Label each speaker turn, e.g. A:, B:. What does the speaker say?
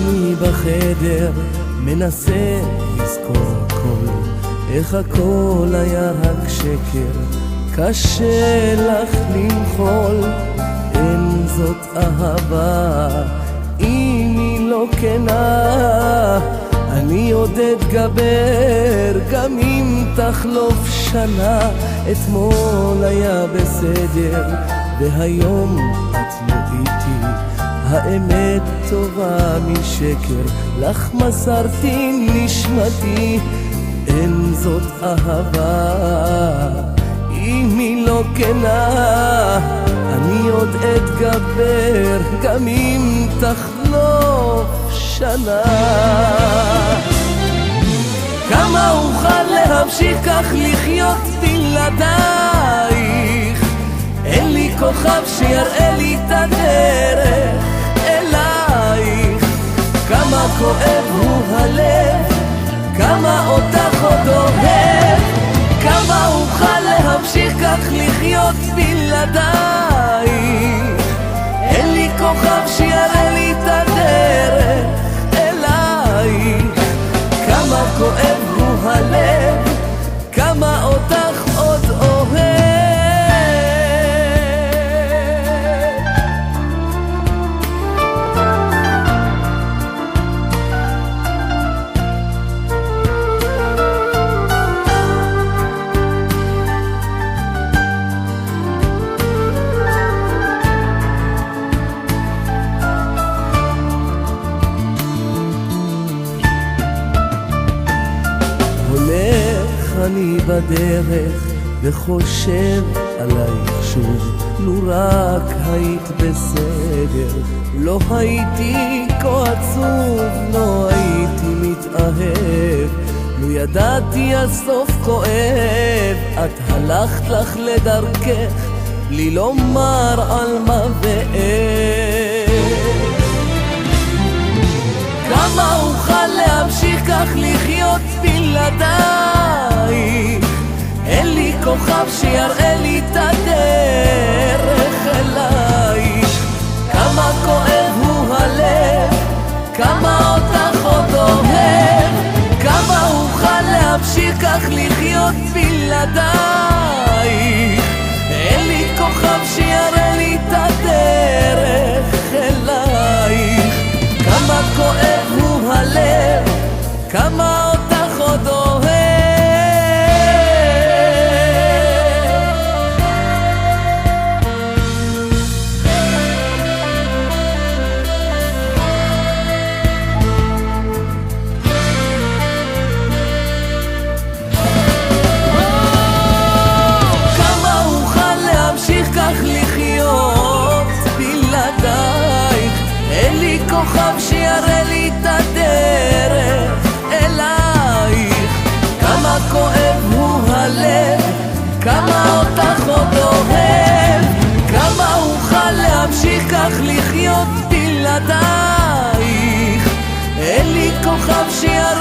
A: אני בחדר מנסה לזכור הכל, איך הכל היה רק שקר, קשה לך למחול. אין זאת אהבה אם היא לא כנה, אני עוד אתגבר גם אם תחלוף שנה. אתמול היה בסדר והיום את לא איתי, האמת טובה משקר, לך מסרתי נשמתי. אין זאת אהבה אם היא לא כנה, אני עוד אתגבר גם אם תחלוף שנה. כמה אוכל להמשיך כך לחיות בלעדייך, אין לי כוכב שיראה לי את הדרך אלייך. כמה כואב הוא הלב, כמה אותך עוד אוהב, כמה אוכל להמשיך כך לחיות בלעדייך, אין לי כוכב שיראה לי את הדרך אלייך. כמה כואב הוא הלב, כמה אותך עוד אוהב. אני בדרך וחושב עלייך שוב, לו רק היית בסדר, לא הייתי כה עצוב, לא הייתי מתאהב, לו ידעתי הסוף כואב. את הלכת לך לדרכך בלי לומר על מה ואיך. כמה אוכל להמשיך כך לחיות בלעדייך, אין לי כוכב שיראה לי את הדרך אלייך. כמה כואב הוא הלב, כמה אותך עוד אוהב, כמה אוכל להמשיך כך לחיות בלעדייך, אין לי כוכב שיראה לי את הדרך אלייך. כמה כואב הוא הלב, כמה אותך עוד אוהב. כמה אוכל להמשיך כך לחיות בלעדייך, אין לי כוכב שיראה לי את הדרך אלייך. כמה כואב הוא הלב, כמה אותך עוד אוהב, כמה אוכל להמשיך כך לחיות בלעדייך, אין לי כוכב שיראה